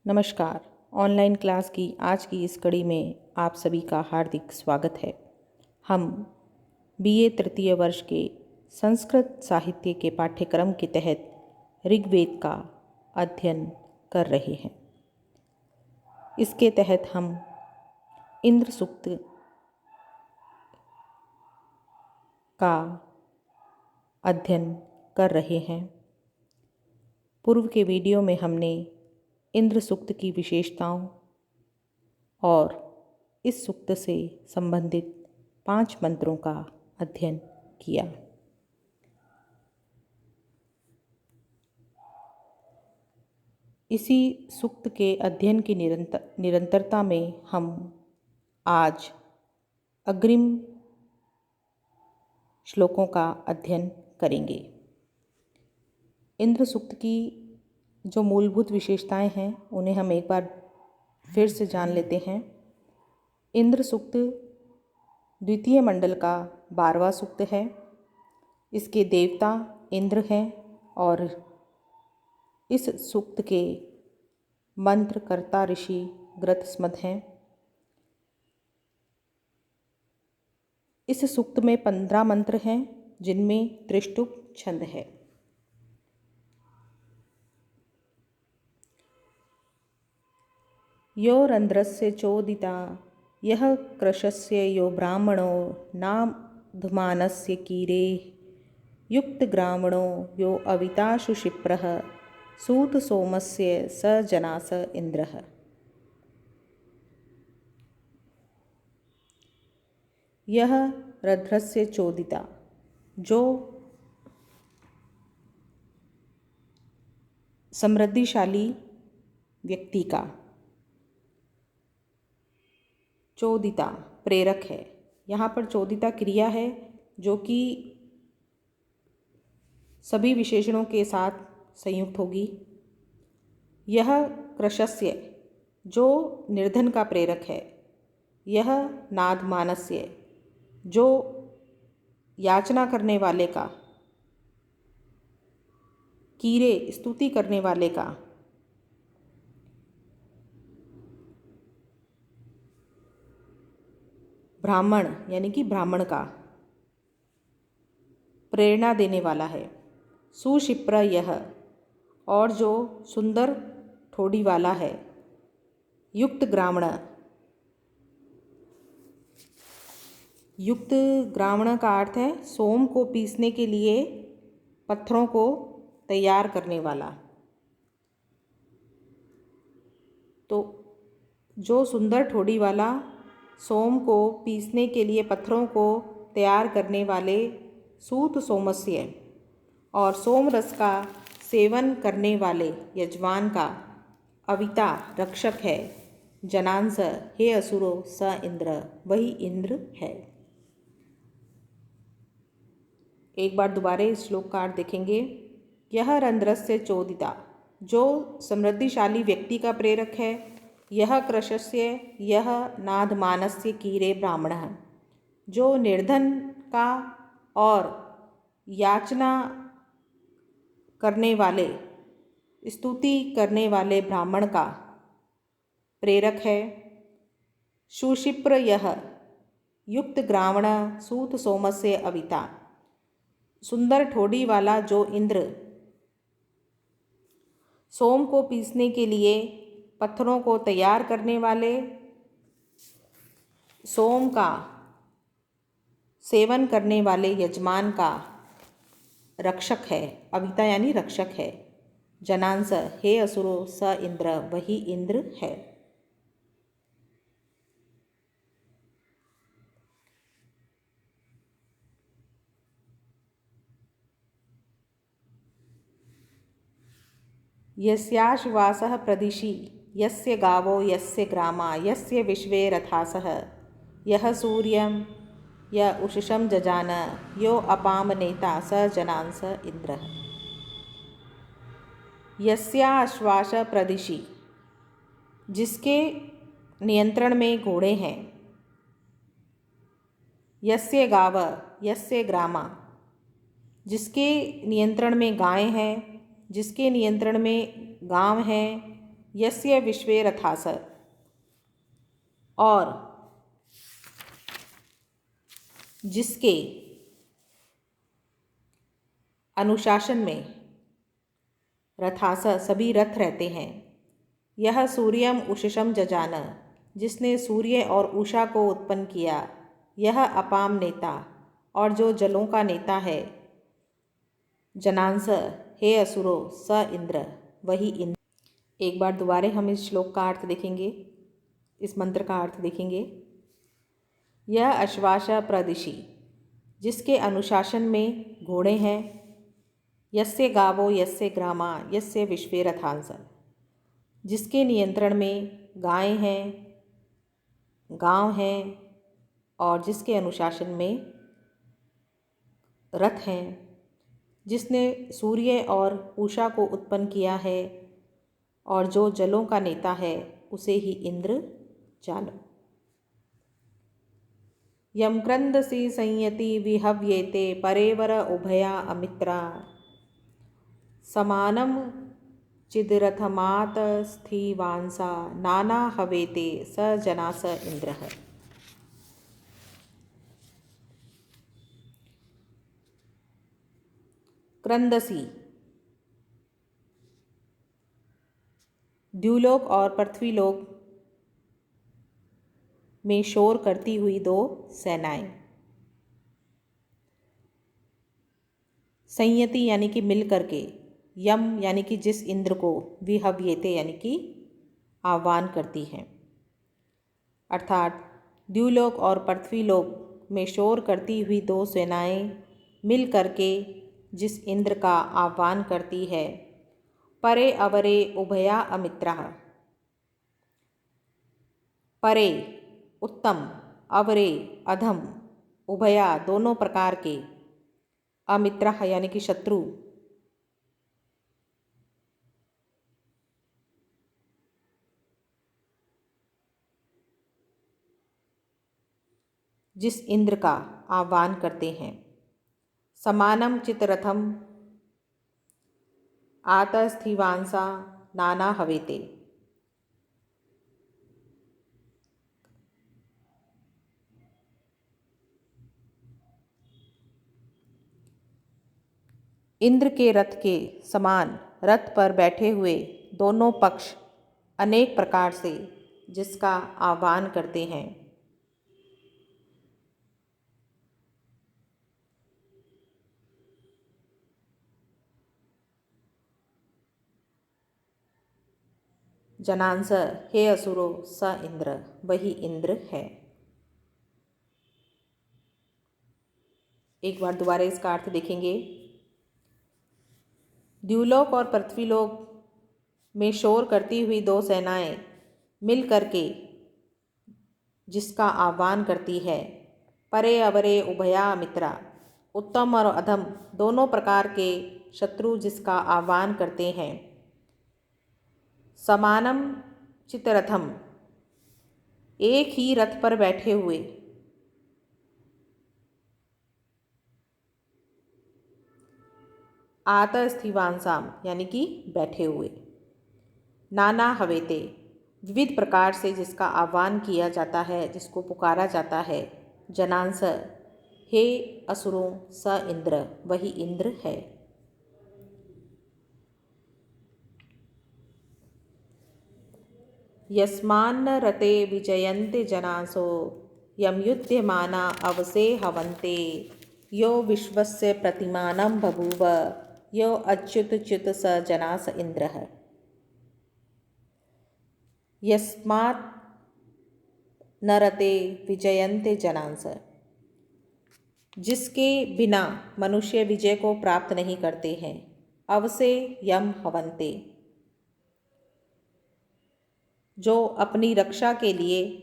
नमस्कार। Online class की आज की इस कड़ी में आप सभी का हार्दिक स्वागत है। हम बीए तृतीय वर्ष के संस्कृत साहित्य के पाठ्यक्रम के तहत ऋग्वेद का अध्ययन कर रहे हैं। इसके तहत हम इंद्र सूक्त का अध्ययन कर रहे हैं। पूर्व के वीडियो में हमने इंद्र सूक्त की विशेषताओं और इस सूक्त से संबंधित 5 मंत्रों का अध्ययन किया। इसी सूक्त के अध्ययन की निरंतरता में हम आज अग्रिम श्लोकों का अध्ययन करेंगे। इंद्र सूक्त की जो मूलभूत विशेषताएं हैं उन्हें हम एक बार फिर से जान लेते हैं। इंद्र सूक्त द्वितीय मंडल का 12वां सूक्त है। इसके देवता इंद्र हैं और इस सूक्त के मंत्रकर्ता ऋषि गृत्समद हैं। इस सूक्त में 15 मंत्र हैं जिनमें त्रिष्टुप छंद है। यो रंध्रस्य चोदिता यह कृशस्य यो ब्राह्मणो नाधमानस्य कीरे युक्तग्रामणो यो अविताशु शिप्रः सूत सोमस्य स जनास इंद्रः। यह रंध्रस्य चोदिता जो समृद्धिशाली व्यक्ति का चोदिता प्रेरक है। यहाँ पर चोदिता क्रिया है जो कि सभी विशेषणों के साथ संयुक्त होगी। यह कृशस्य जो निर्धन का प्रेरक है। यह नाधमानस्य जो याचना करने वाले का, कीरे स्तुति करने वाले का, ब्राह्मण यानी कि ब्राह्मण का प्रेरणा देने वाला है। सुशिप्र यह और जो सुंदर ठोड़ी वाला है। युक्त ग्रामण, युक्त ग्रामण का अर्थ है सोम को पीसने के लिए पत्थरों को तैयार करने वाला। तो जो सुंदर ठोड़ी वाला सोम को पीसने के लिए पत्थरों को तैयार करने वाले सूत सोमस्य और सोम रस का सेवन करने वाले यजमान का अविता रक्षक है। जनांस हे असुरो स इंद्र वही इंद्र है। एक बार दोबारा इस श्लोक का अर्थ देखेंगे। यह रंध्रस्य चोदिता जो समृद्धिशाली व्यक्ति का प्रेरक है। यह कृशस्य यह नाधमानस्य कीरे ब्राह्मणः जो निर्धन का और याचना करने वाले, स्तुति करने वाले ब्राह्मण का प्रेरक है। सुशिप्र यह युक्त ग्रामण सूत सोमस्य अविता सुंदर ठोड़ी वाला जो इंद्र सोम को पीसने के लिए पत्थरों को तैयार करने वाले सोम का सेवन करने वाले यजमान का रक्षक है। अविता यानी रक्षक है। जनांस हे असुरो स इंद्र वही इंद्र है। यस्याश्वासः प्रदिशि यस्य गावो यस्य ग्रामा यस्य विश्वे रथासः यह सूर्यं य उषसं जजान यो अपाम नेता स जनांस इंद्रः। यस्याश्वास प्रदिशि जिसके नियंत्रण में घोड़े हैं। यस्य गाव यस्य ग्रामा जिसके नियंत्रण में गायें हैं, जिसके नियंत्रण में गांव हैं। यस्य विश्वे रथास, और जिसके अनुशासन में रथास सभी रथ रहते हैं। यह सूर्यम उषसम जजान, जिसने सूर्य और उषा को उत्पन्न किया। यह अपाम नेता, और जो जलों का नेता है। जनांस, हे असुरो, स इंद्र, वही इंद्र। एक बार दोबारा हम इस श्लोक का अर्थ देखेंगे, इस मंत्र का अर्थ देखेंगे। यह अश्वास प्रदिशि, जिसके अनुशासन में घोड़े हैं। यस्य गावो यस्य ग्रामा यस्य विश्वे रथांस, जिसके नियंत्रण में गायें हैं, गांव हैं, और जिसके अनुशासन में रथ हैं। जिसने सूर्य और उषा को उत्पन्न किया है, और जो जलों का नेता है, उसे ही इंद्र जानो। यम क्रंदसी संयति विहव्येते परेवर उभया अमित्रा, समानम चिदरथमात स्थिवांसा नाना हवेते स जनास इंद्रः। क्रंदसी, द्युलोक और पृथ्वीलोक में शोर करती हुई दो सेनाएं। संयति यानी कि मिल करके, यम यानी कि जिस इंद्र को, विहव्येते यानी कि आह्वान करती हैं। अर्थात द्युलोक और पृथ्वीलोक में शोर करती हुई दो सेनाएं मिल करके जिस इंद्र का आह्वान करती है। परे अवरे उभया अमित्राः, परे उत्तम, अवरे अधम, उभया दोनों प्रकार के, अमित्राः यानी कि शत्रु, जिस इंद्र का आह्वान करते हैं। समानम चितरथम आतस्थिवांसा नाना हवेते, इंद्र के रथ के समान रथ पर बैठे हुए दोनों पक्ष अनेक प्रकार से जिसका आह्वान करते हैं। जनांस, हे असुरो, स इंद्र, वही इंद्र है। एक बार दोबारा इसका अर्थ देखेंगे। द्युलोक और पृथ्वीलोक में शोर करती हुई दो सेनाएं मिल करके जिसका आह्वान करती है। परे अवरे उभया मित्रा, उत्तम और अधम दोनों प्रकार के शत्रु जिसका आह्वान करते हैं। समानम चितरथम, एक ही रथ पर बैठे हुए। आतस्थिवांसाम यानी कि बैठे हुए। नाना हवेते, विविध प्रकार से जिसका आह्वान किया जाता है, जिसको पुकारा जाता है। जनांस, हे असुरों, स इंद्र, वही इंद्र है। यस्मान्न रते विजयन्ते जनासो यम युध्यमाना अवसे हवन्ते, यो विश्वस्य प्रतिमानं बभूव यो अच्युतच्युत स जनास इंद्रः। यस्मात् न रते विजयन्ते जनांस, जिसके बिना मनुष्य विजय को प्राप्त नहीं करते हैं। अवसे यम हवन्ते, जो अपनी रक्षा के लिए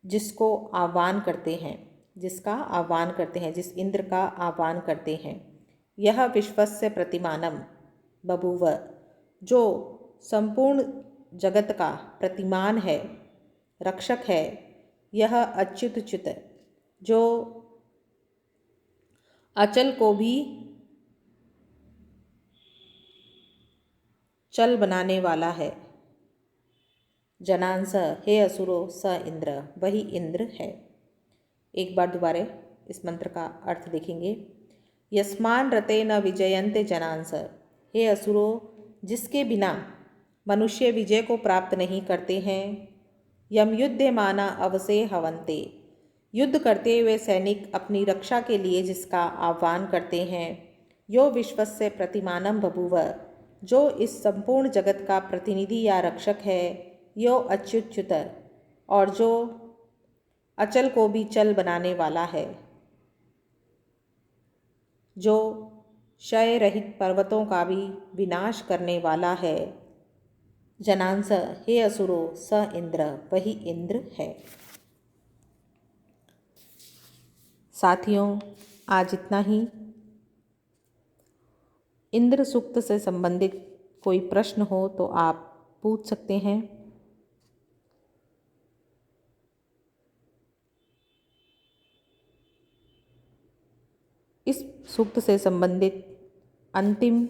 जिसको आह्वान करते हैं, जिसका आह्वान करते हैं, जिस इंद्र का आह्वान करते हैं। यह विश्वस्य प्रतिमानम बभूव, जो संपूर्ण जगत का प्रतिमान है, रक्षक है। यह अच्युतच्युत, जो अचल को भी चल बनाने वाला है। जनांस हे असुरो स इंद्र, वही इंद्र है। एक बार दोबारा इस मंत्र का अर्थ देखेंगे। यस्मान रते न विजयन्ते जनांस, हे असुरो जिसके बिना मनुष्य विजय को प्राप्त नहीं करते हैं। यम युध्यमाना अवसे हवन्ते, युद्ध करते हुए सैनिक अपनी रक्षा के लिए जिसका आह्वान करते हैं। यो विश्वस्य प्रतिमानम बभूव, जो इस संपूर्ण जगत का प्रतिनिधि या रक्षक है। यो अच्युत, और जो अचल को भी चल बनाने वाला है। जो क्षय रहित पर्वतों का भी विनाश करने वाला है। जनांस हे असुरो स इंद्र, वही इंद्र है। साथियों, आज इतना ही। इंद्र सूक्त से संबंधित कोई प्रश्न हो तो आप पूछ सकते हैं। इस सूक्त से संबंधित अंतिम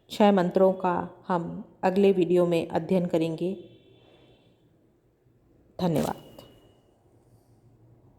6 मंत्रों का हम अगले वीडियो में अध्ययन करेंगे। धन्यवाद।